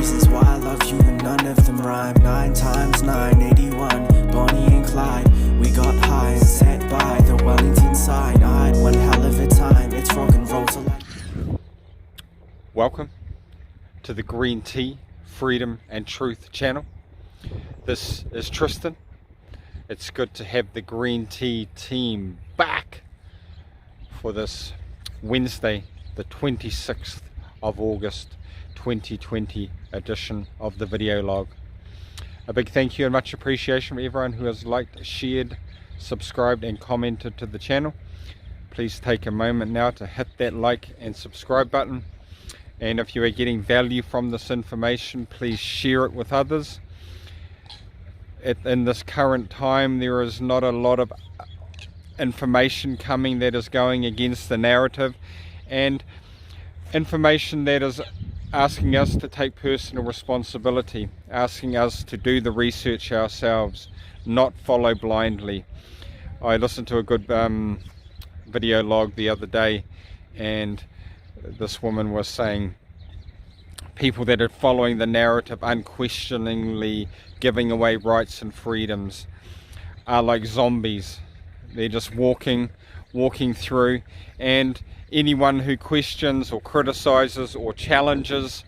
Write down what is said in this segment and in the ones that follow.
reasons why I love you and none of them rhyme. 9 times 9, 81, Bonnie and Clyde. We got high and sat by the Wellington sign. I had one hell of a time, it's rock and roll to life. Welcome to the Green Tea, Freedom and Truth channel. This is Tristan. It's good to have the Green Tea team back for this Wednesday, the 26th of August 2020 edition of the video log. A big thank you and much appreciation for everyone who has liked, shared, subscribed and commented to the channel. Please take a moment now to hit that like and subscribe button, and if you are getting value from this information, please share it with others. In this current time, there is not a lot of information coming that is going against the narrative, and information that is asking us to take personal responsibility, asking us to do the research ourselves, not follow blindly. I listened to a good video log the other day, and this woman was saying people that are following the narrative, unquestioningly giving away rights and freedoms, are like zombies. They're just walking through, and anyone who questions or criticizes or challenges,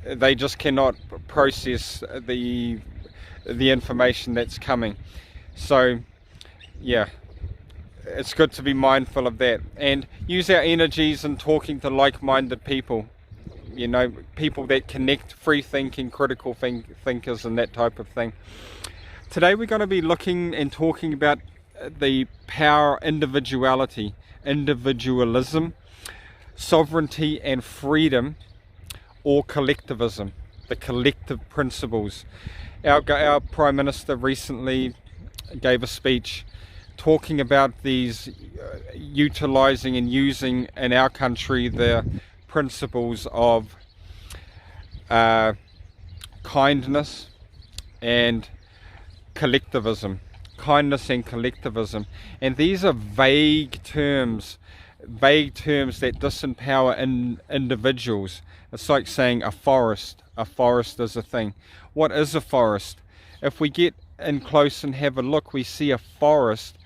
they just cannot process the information that's coming. So yeah, it's good to be mindful of that and use our energies in talking to like-minded people, you know, people that connect, free thinking, critical thinkers and that type of thing. Today we're going to be looking and talking about the power, individuality, individualism, sovereignty and freedom, or collectivism, the collective principles. Our Prime Minister recently gave a speech talking about these, utilizing and using in our country the principles of kindness and collectivism. Kindness and collectivism, and these are vague terms that disempower individuals. It's like saying a forest is a thing. What is a forest? If we get in close and have a look, we see a forest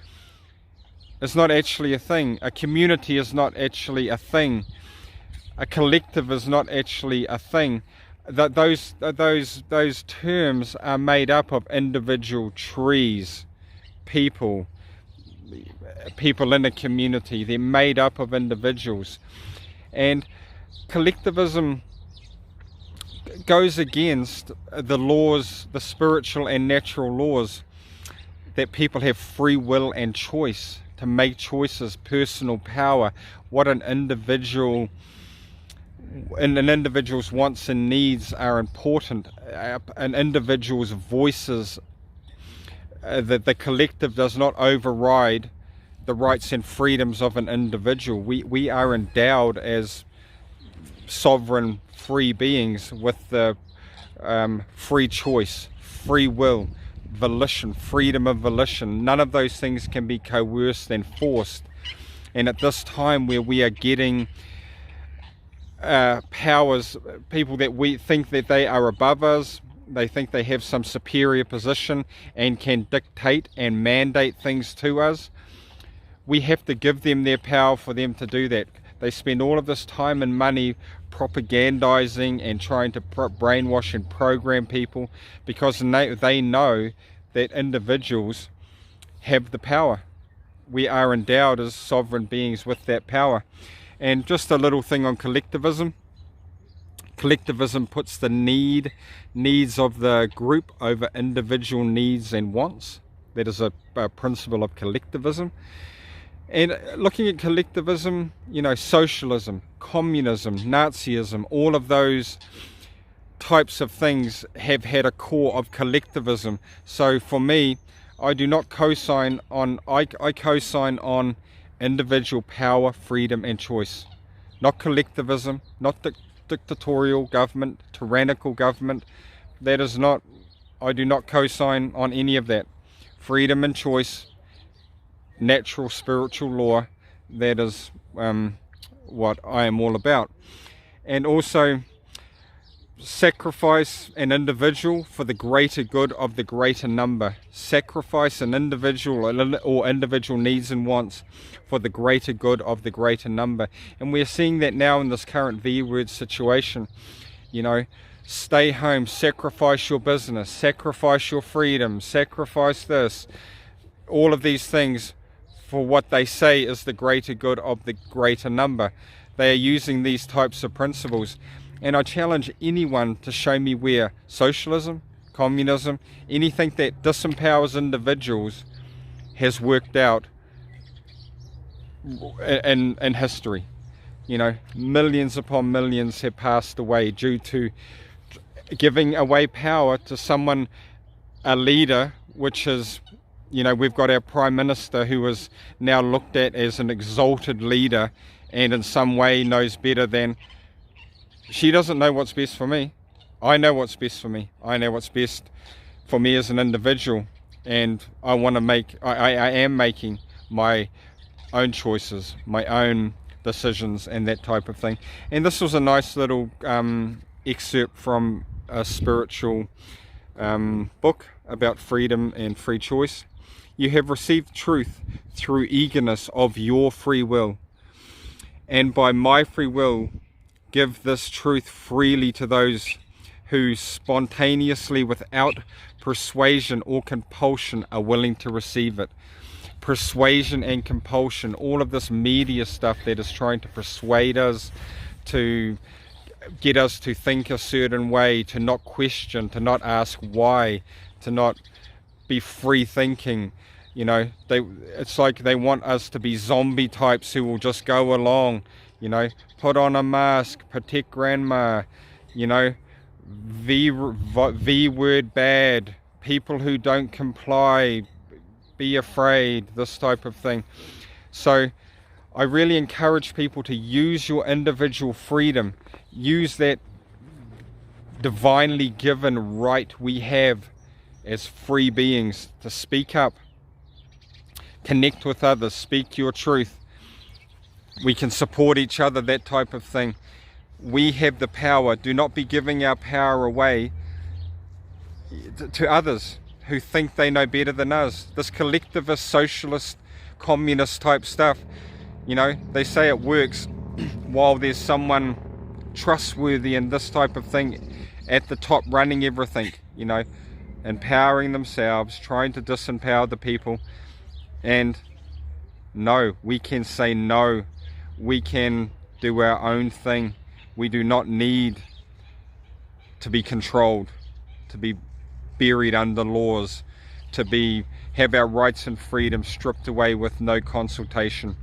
is not actually a thing. A community is not actually a thing. A collective is not actually a thing. Those terms are made up of individual trees, people in a community. They're made up of individuals, and collectivism goes against the laws, the spiritual and natural laws, that people have free will and choice to make choices, personal power, what an individual's wants and needs are important, an individual's voices. That the collective does not override the rights and freedoms of an individual. We are endowed as sovereign free beings with the free choice, free will, volition, freedom of volition. None of those things can be coerced and forced. And at this time where we are getting powers, people that we think that they are above us, they think they have some superior position and can dictate and mandate things to us, we have to give them their power for them to do that. They spend all of this time and money propagandizing and trying to brainwash and program people because they know that individuals have the power. We are endowed as sovereign beings with that power. And just a little thing on collectivism. Collectivism puts the needs of the group over individual needs and wants. That is a principle of collectivism. And looking at collectivism, you know, socialism, communism, Nazism, all of those types of things have had a core of collectivism. So for me, I do not co-sign on, I co-sign on individual power, freedom and choice. Not collectivism, not dictatorial government, tyrannical government. That is not, I do not co-sign on any of that. Freedom and choice, natural spiritual law, that is what I am all about. And also sacrifice an individual for the greater good of the greater number. Sacrifice an individual or individual needs and wants for the greater good of the greater number. And we're seeing that now in this current V-word situation. You know, stay home, sacrifice your business, sacrifice your freedom, sacrifice this, all of these things for what they say is the greater good of the greater number. They are using these types of principles. And I challenge anyone to show me where socialism, communism, anything that disempowers individuals has worked out in history. You know, millions upon millions have passed away due to giving away power to someone, a leader, which is, you know, we've got our Prime Minister who is now looked at as an exalted leader and in some way knows better than. She doesn't know what's best for me. I know what's best for me. I know what's best for me as an individual, and I want to make, I am making my own choices, my own decisions and that type of thing. And this was a nice little excerpt from a spiritual book about freedom and free choice. You have received truth through eagerness of your free will, and by my free will give this truth freely to those who spontaneously, without persuasion or compulsion, are willing to receive it. Persuasion and compulsion, all of this media stuff that is trying to persuade us, to get us to think a certain way, to not question, to not ask why, to not be free thinking. You know, it's like they want us to be zombie types who will just go along, you know, put on a mask, protect grandma, you know, V word bad, people who don't comply, be afraid, this type of thing. So I really encourage people to use your individual freedom, use that divinely given right we have as free beings to speak up, connect with others, speak your truth. We can support each other, that type of thing. We have the power. Do not be giving our power away to others who think they know better than us. This collectivist, socialist, communist type stuff, you know, they say it works while there's someone trustworthy and this type of thing at the top running everything, you know, empowering themselves, trying to disempower the people. And no, we can say no. We can do our own thing. We do not need to be controlled, to be buried under laws, to have our rights and freedom stripped away with no consultation.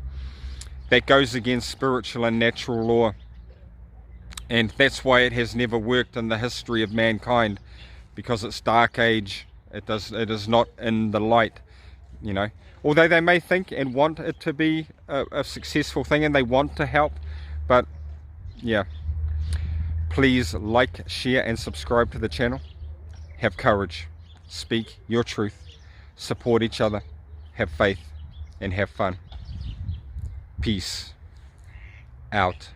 That goes against spiritual and natural law. And that's why it has never worked in the history of mankind, because it's dark age. It is not in the light, you know. Although they may think and want it to be a successful thing and they want to help, but yeah, please like, share and subscribe to the channel. Have courage, speak your truth, support each other, have faith and have fun. Peace out.